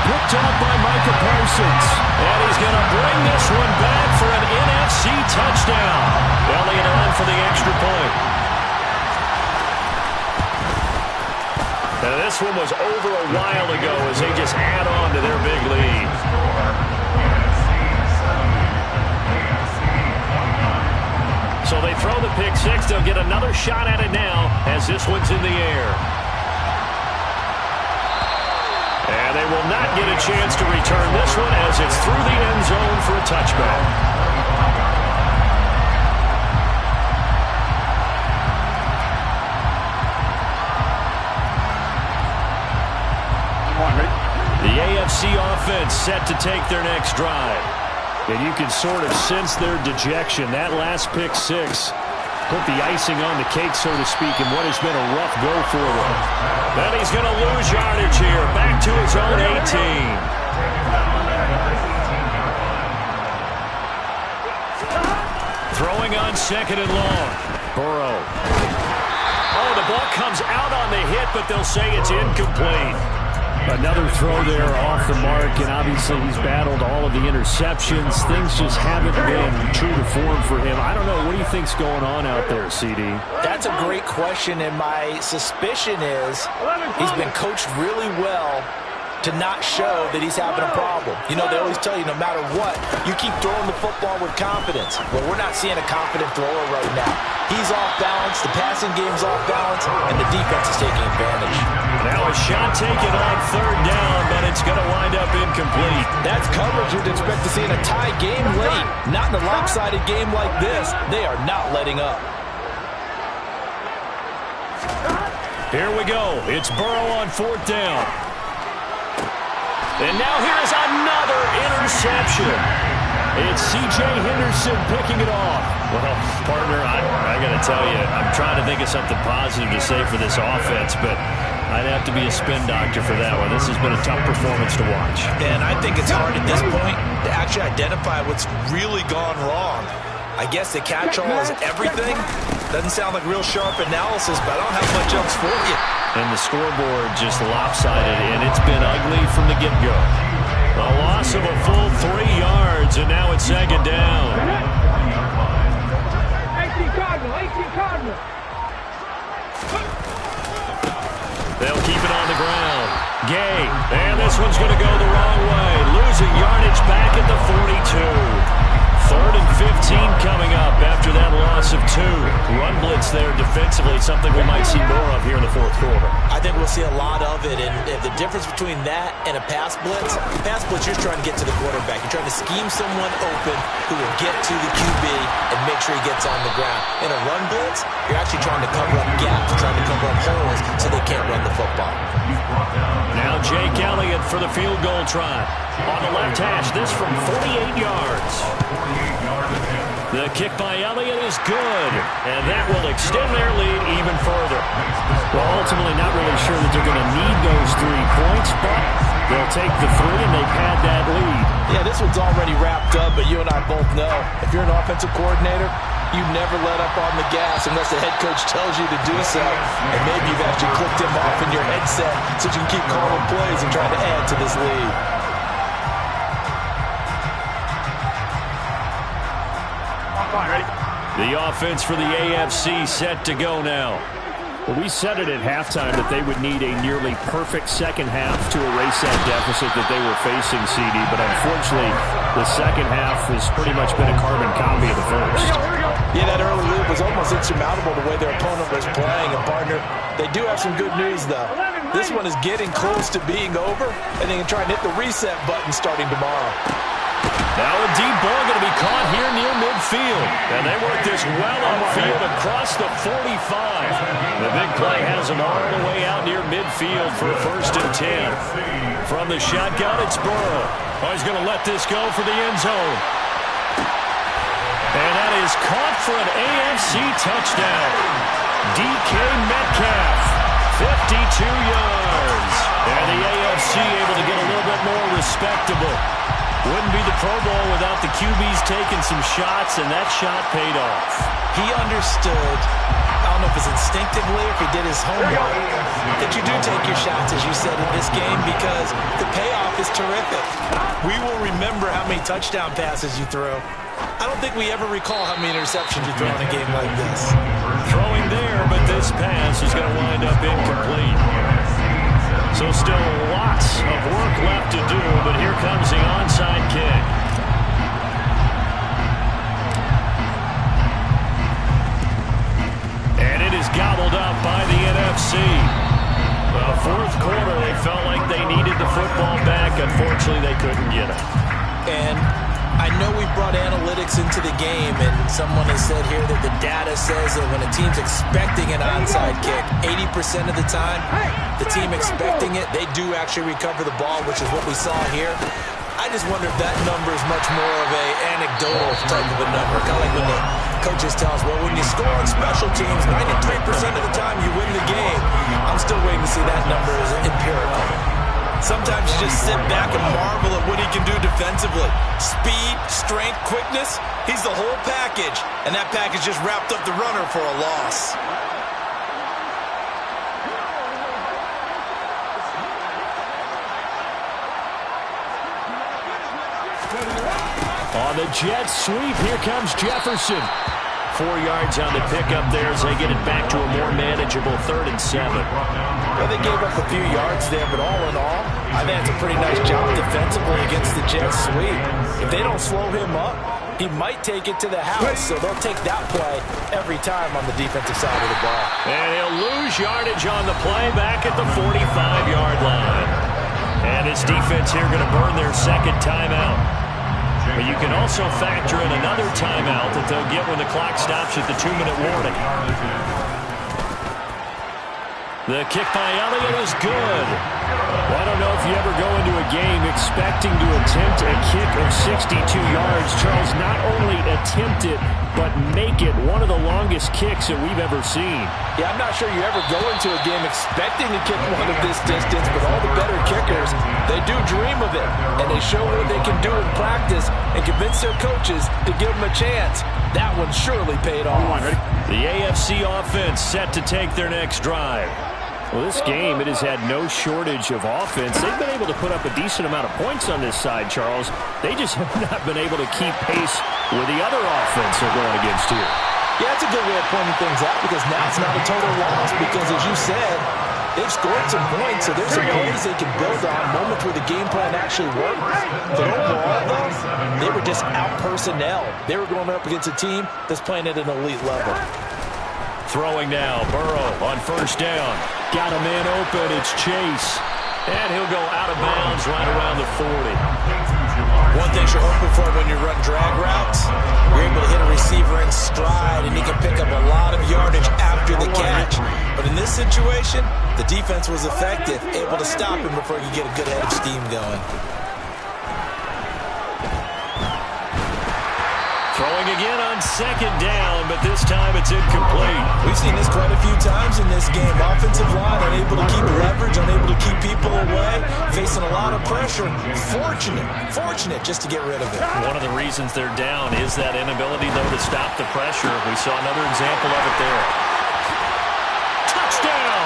Picked up by Micah Parsons. And he's going to bring this one back for an NFC touchdown. Elliott on for the extra point. Now, this one was over a while ago as they just add on to their big lead. So they throw the pick six. They'll get another shot at it now as this one's in the air. And they will not get a chance to return this one as it's through the end zone for a touchback. The AFC offense set to take their next drive. And you can sort of sense their dejection. That last pick six put the icing on the cake, so to speak, in what has been a rough go for them. Then he's going to lose yardage here. Back to his own 18. Throwing on second and long. Burrow. Oh, the ball comes out on the hit, but they'll say it's incomplete. Another throw there off the mark, and obviously he's battled all of the interceptions. Things just haven't been true to form for him. I don't know. What do you think's going on out there, CD? That's a great question, and my suspicion is he's been coached really well to not show that he's having a problem. You know, they always tell you no matter what, you keep throwing the football with confidence. Well, we're not seeing a confident thrower right now. He's off balance, the passing game's off balance, and the defense is taking advantage. Now a shot taken on third down, but it's going to wind up incomplete. That's coverage you'd expect to see in a tie game late. Not in a lopsided game like this. They are not letting up. Here we go. It's Burrow on fourth down. And now here's another interception. It's C.J. Henderson picking it off. Well, partner, I got to tell you, I'm trying to think of something positive to say for this offense, but I'd have to be a spin doctor for that one. This has been a tough performance to watch. And I think it's hard at this point to actually identify what's really gone wrong. I guess the catch-all is everything. Doesn't sound like real sharp analysis, but I don't have much else for you. And the scoreboard just lopsided, and it's been ugly from the get-go. A loss of a full 3 yards, and now it's second down. 18 Cardinal. They'll keep it on the ground. Gay, and this one's going to go the wrong way. Losing yardage back at the 42. Third and 15 coming up after that loss of 2. Run blitz there defensively, something we might see more of here in the fourth quarter. I think we'll see a lot of it, and the difference between that and a pass blitz, you're trying to get to the quarterback. You're trying to scheme someone open who will get to the QB and make sure he gets on the ground. In a run blitz, you're actually trying to cover up gaps, trying to cover up holes so they can't run the football. Now Jake Elliott for the field goal try. On the left hash, this from 48 yards. The kick by Elliott is good, and that will extend their lead even further. Well, ultimately not really sure that they're going to need those 3 points, but they'll take the 3, and they've had that lead. Yeah, this one's already wrapped up, but you and I both know if you're an offensive coordinator, you never let up on the gas unless the head coach tells you to do so. And maybe you've actually clicked him off in your headset so you can keep calling plays and trying to add to this lead. The offense for the AFC set to go now. Well, we said it at halftime that they would need a nearly perfect second half to erase that deficit that they were facing, CD. But unfortunately, the second half has pretty much been a carbon copy of the first. Yeah, that early lead was almost insurmountable the way their opponent was playing. And, partner, they do have some good news, though. This one is getting close to being over, and they can try and hit the reset button starting tomorrow. Now a deep ball going to be caught here near midfield. And they work this well upfield across the 45. The big play has them all the way out near midfield for a 1st and 10. From the shotgun, it's Burrow. Oh, he's going to let this go for the end zone. And that is caught for an AFC touchdown. DK Metcalf, 52 yards. And the AFC able to get a little bit more respectable. Wouldn't be the Pro Bowl without the QBs taking some shots, and that shot paid off. He understood, I don't know if it's instinctively or if he did his homework, that you do take your shots, as you said, in this game because the payoff is terrific. We will remember how many touchdown passes you throw. I don't think we ever recall how many interceptions you throw in a game like this. Throwing there, but this pass is going to wind up incomplete. So still lots of work left to do, but here comes the onside kick. And it is gobbled up by the NFC. Well, fourth quarter, they felt like they needed the football back. Unfortunately, they couldn't get it. And I know we brought analytics into the game, and someone has said here that the data says that when a team's expecting an onside kick, 80% of the time, the team expecting it, they do actually recover the ball, which is what we saw here. I just wonder if that number is much more of a anecdotal type of a number, kind of like when the coaches tell us, well, when you score on special teams, 93% of the time you win the game. I'm still waiting to see that number as empirical. Sometimes you just sit back and marvel at what he can do defensively. Speed, strength, quickness, he's the whole package. And that package just wrapped up the runner for a loss. On the jet sweep, here comes Jefferson. 4 yards on the pickup there as they get it back to a more manageable 3rd and 7. Well, they gave up a few yards there, but all in all, I think it's a pretty nice job defensively against the jet sweep. If they don't slow him up, he might take it to the house, so they'll take that play every time on the defensive side of the ball. And he'll lose yardage on the play back at the 45-yard line. And his defense here going to burn their second timeout. But you can also factor in another timeout that they'll get when the clock stops at the 2-minute warning. The kick by Elliott is good. Well, I don't know if you ever go into a game expecting to attempt a kick of 62 yards. Charles, not only attempt it, but make it one of the longest kicks that we've ever seen. Yeah, I'm not sure you ever go into a game expecting to kick one of this distance, but all the better kickers, they do dream of it, and they show what they can do in practice and convince their coaches to give them a chance. That one surely paid off. The AFC offense set to take their next drive. Well, this game, it has had no shortage of offense. They've been able to put up a decent amount of points on this side, Charles. They just have not been able to keep pace with the other offense they're going against here. Yeah, that's a good way of pointing things out because now it's not a total loss because, as you said, they've scored some points, so there's some plays they can build on, moments where the game plan actually worked. But overall, though, they were just out-personnel. They were going up against a team that's playing at an elite level. Throwing now, Burrow on first down. Got a man open, it's Chase. And he'll go out of bounds right around the 40. One thing you're hoping for when you run drag routes, you're able to hit a receiver in stride, and he can pick up a lot of yardage after the catch. But in this situation, the defense was effective, able to stop him before he could get a good head of steam going. Throwing again on second down, but this time it's incomplete. We've seen this quite a few times in this game. Offensive line unable to keep leverage, unable to keep people away, facing a lot of pressure. Fortunate just to get rid of it. One of the reasons they're down is that inability, though, to stop the pressure. We saw another example of it there. Touchdown!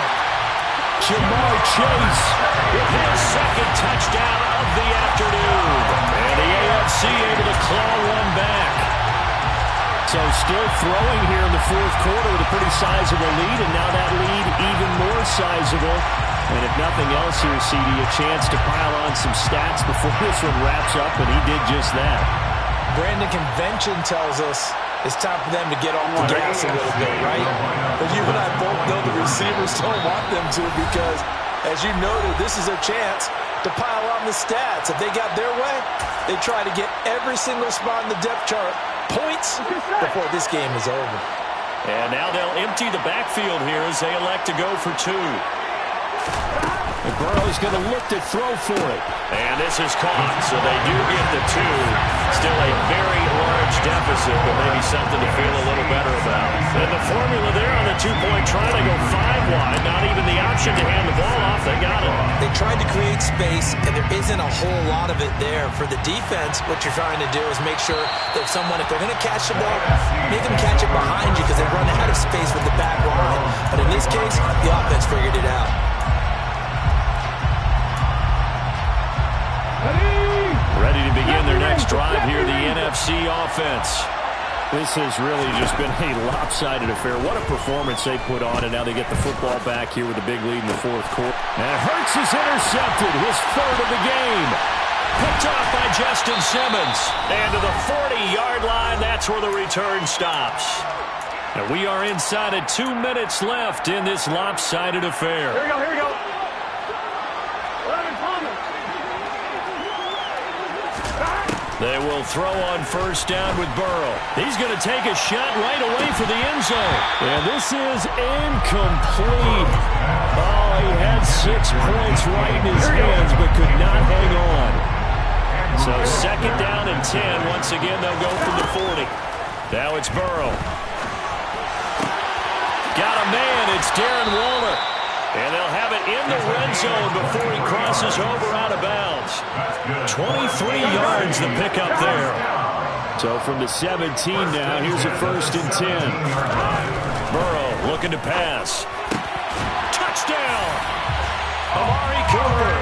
Jamar Chase with his second touchdown of the afternoon. And the AFC able to claw one back. So still throwing here in the fourth quarter with a pretty sizable lead, and now that lead even more sizable. And if nothing else here, CD, a chance to pile on some stats before this one wraps up, and he did just that. Brandon, convention tells us it's time for them to get off the gas a little bit, right? But you and I both know the receivers don't want them to because, as you noted, this is their chance to pile on the stats. If they got their way, they try to get every single spot in the depth chart points before this game is over. And now they'll empty the backfield here as they elect to go for two. And Burrow's going to look to throw for it. And this is caught, so they do get the two. Still a very large deficit. impressive, but maybe something to feel a little better about. And the formula there on the two-point try to go 5 wide. Not even the option to hand the ball off. They got it. They tried to create space, and there isn't a whole lot of it there. For the defense, what you're trying to do is make sure that if they're going to catch the ball, make them catch it behind you because they run out of space with the back line. But in this case, the offense figured it out. Ready to begin their next drive here, the NFC offense. This has really just been a lopsided affair. What a performance they put on, and now they get the football back here with a big lead in the fourth quarter. And Hurts is intercepted, his third of the game. Picked off by Justin Simmons. And to the 40-yard line, that's where the return stops. And we are inside of 2 minutes left in this lopsided affair. Here we go, here we go. They will throw on first down with Burrow. He's going to take a shot right away for the end zone. And this is incomplete. Oh, he had 6 points right in his hands, but could not hang on. So second down and 10. Once again, they'll go from the 40. Now it's Burrow. Got a man. It's Darren Waller. And they'll have it in the red zone before he crosses over out of bounds. 23 yards the pickup there. So from the 17 now, here's a 1st and 10. Burrow looking to pass. Touchdown! Amari Cooper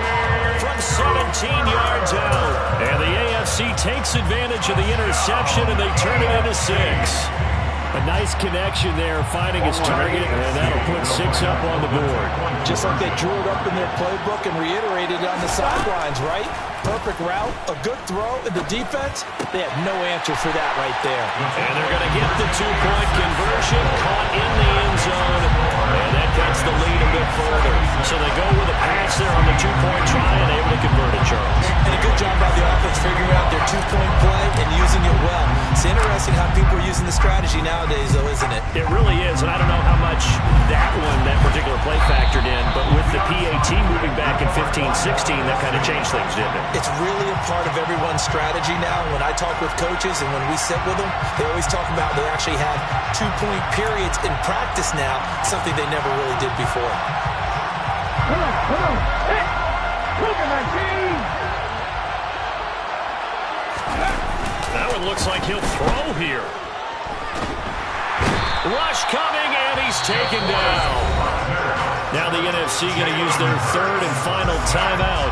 from 17 yards out. And the AFC takes advantage of the interception, and they turn it into 6. A nice connection there, finding his target, and that'll put 6 up on the board. Just like they drew it up in their playbook and reiterated it on the sidelines, right? Perfect route, a good throw, and the defense, they have no answer for that right there. And they're going to get the 2-point conversion, caught in the end zone, and that cuts the lead a bit further. So they go with a pass there on the 2-point try and able to convert it, Charles. And a good job by the offense figuring out their 2-point play and using it well. It's interesting how people are using the strategy nowadays, though, isn't it? It really is, and I don't know how much that particular play factored in, but with the PAT moving back in 15-16, that kind of changed things, didn't it? It's really a part of everyone's strategy now. When I talk with coaches and when we sit with them, they always talk about they actually have 2-point periods in practice now, something they never really did before. Come on. Hey, look at my team. That one looks like he'll throw here. Rush coming, and he's taken down. Now the NFC going to use their 3rd and final timeout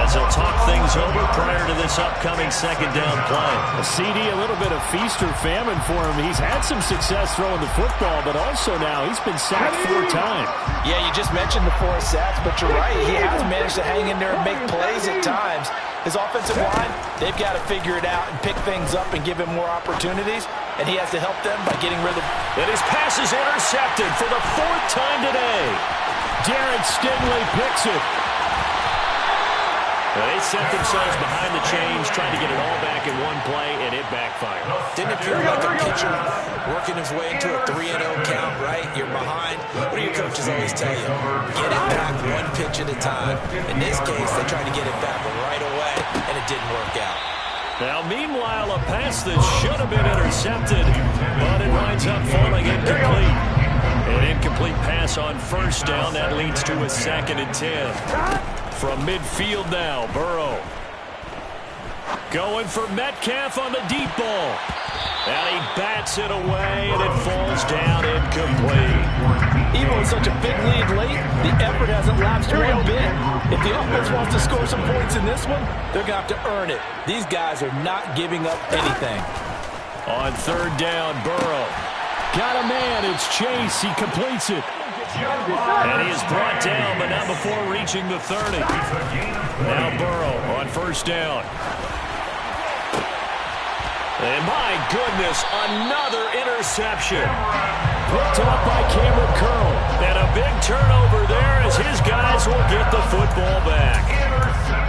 as they'll talk things over prior to this upcoming 2nd down play. A CD, a little bit of feast or famine for him. He's had some success throwing the football, but also now he's been sacked 4 times. Yeah, you just mentioned the 4 sacks, but you're right. He has managed to hang in there and make plays at times. His offensive line, they've got to figure it out and pick things up and give him more opportunities, and he has to help them by getting rid of... And his pass is intercepted for the 4th time today. Jared Stingley picks it. They set themselves behind the chains, trying to get it all back in one play, and it backfired. Didn't it feel like a pitcher working his way into a 3-0 count, right? You're behind. What do your coaches always tell you? Get it back 1 pitch at a time. In this case, they tried to get it back right away, and it didn't work out. Now, meanwhile, a pass that should have been intercepted, but it winds up falling incomplete. An incomplete pass on first down. That leads to a 2nd and 10. From midfield now, Burrow. Going for Metcalf on the deep ball. And he bats it away, and it falls down incomplete. Even with such a big lead late, the effort hasn't lapsed one bit. If the offense wants to score some points in this one, they're going to have to earn it. These guys are not giving up anything. On 3rd down, Burrow. Got a man. It's Chase. He completes it. And he is brought down, but not before reaching the 30. Now Burrow on first down. And my goodness, another interception. Picked up by Cameron Curl. And a big turnover there as his guys will get the football back.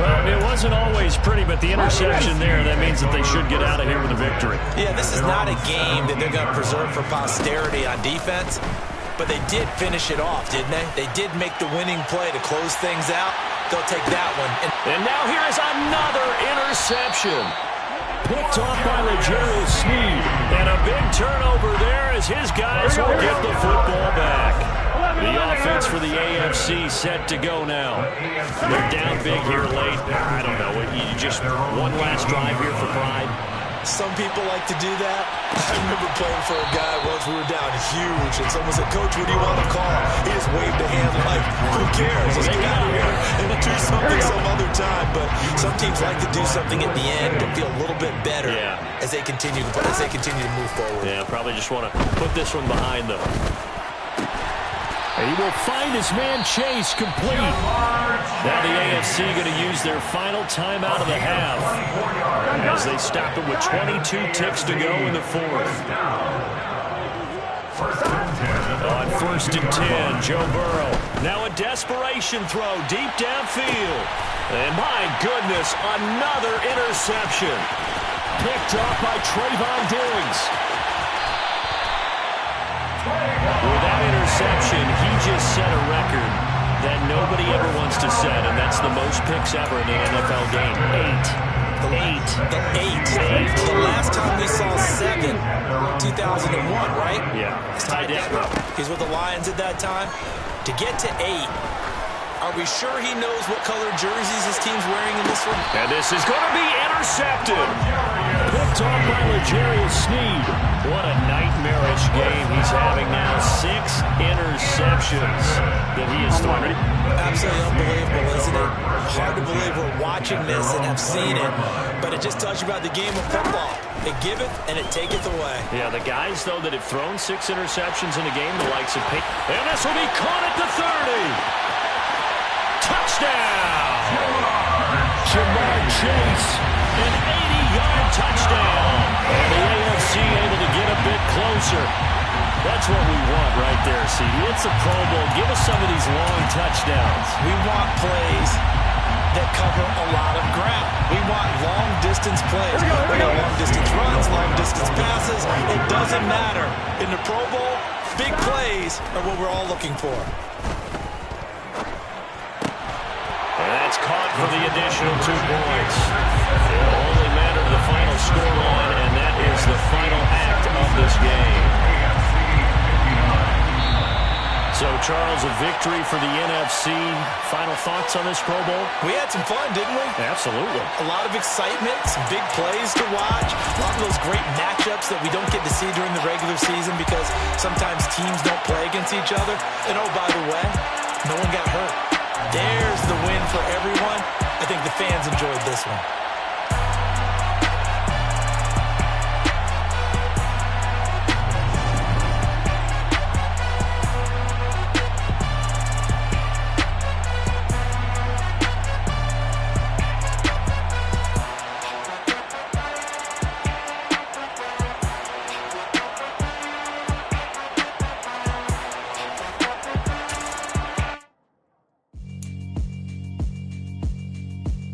Well, it wasn't always pretty, but the interception there, that means that they should get out of here with a victory. Yeah, this is not a game that they're going to preserve for posterity on defense. But they did finish it off, didn't they? They did make the winning play to close things out. They'll take that one. And now here is another interception. Picked off by L'Jarius Sneed. And a big turnover there as his guys will get the football back. The offense for the AFC set to go now. They're down big here late. I don't know. You just one last drive here for pride. Some people like to do that. I remember playing for a guy once. We were down huge, and someone said, "Coach, what do you want to call?" He just waved a hand like, "Who cares? Let's get out of here and do something some other time." But some teams like to do something at the end to feel a little bit better as they continue to move forward. Yeah, probably just want to put this one behind them. And he will find his man Chase complete. Now the AFC going to use their final timeout of the half as they stop it with 22 ticks to go in the fourth. On 1st and 10, Joe Burrow. Now a desperation throw deep downfield. And my goodness, another interception. Picked off by Trayvon Diggs. With that interception, he just set a record that nobody ever wants to set, and that's the most picks ever in an NFL game. 8. The last time we saw 7, 2001, right? Yeah. Tied down. He's with the Lions at that time. To get to 8, are we sure he knows what color jerseys his team's wearing in this one? And this is going to be intercepted. Picked off by L'Jarius Sneed. What a nightmarish game he's having now. 6 interceptions that he has thrown. Absolutely unbelievable, isn't it? Hard to believe we're watching this and have seen it, but it just tells you about the game of football. It giveth and it taketh away. Yeah, the guys, though, that have thrown 6 interceptions in a game, the likes of Peyton. And this will be caught at the 30. Touchdown! Jamar Chase, an 80-yard touchdown. And the AFC able to get a bit closer. That's what we want right there, CD. It's a Pro Bowl. Give us some of these long touchdowns. We want plays that cover a lot of ground. We want long-distance plays. We got long-distance runs, long-distance passes. It doesn't matter. In the Pro Bowl, big plays are what we're all looking for. And that's caught for the additional 2 points. It will only matter to the final scoreline, and that is the final act of this game. So, Charles, a victory for the NFC. Final thoughts on this Pro Bowl? We had some fun, didn't we? Absolutely. A lot of excitement, some big plays to watch, a lot of those great matchups that we don't get to see during the regular season because sometimes teams don't play against each other. And, oh, by the way, no one got hurt. There's the win for everyone. I think the fans enjoyed this one.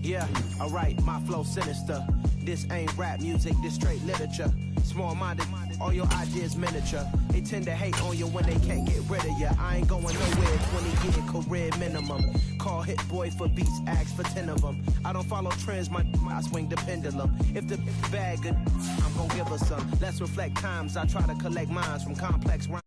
Yeah, alright, my flow sinister. This ain't rap music, this straight literature. Small-minded, all your ideas miniature. They tend to hate on you when they can't get rid of you. I ain't going nowhere, 20-year career minimum. Call Hit Boy for beats, ask for 10 of them. I don't follow trends, I swing the pendulum. If the bag good, I'm gonna give her some. Let's reflect times, I try to collect minds from complex rhymes.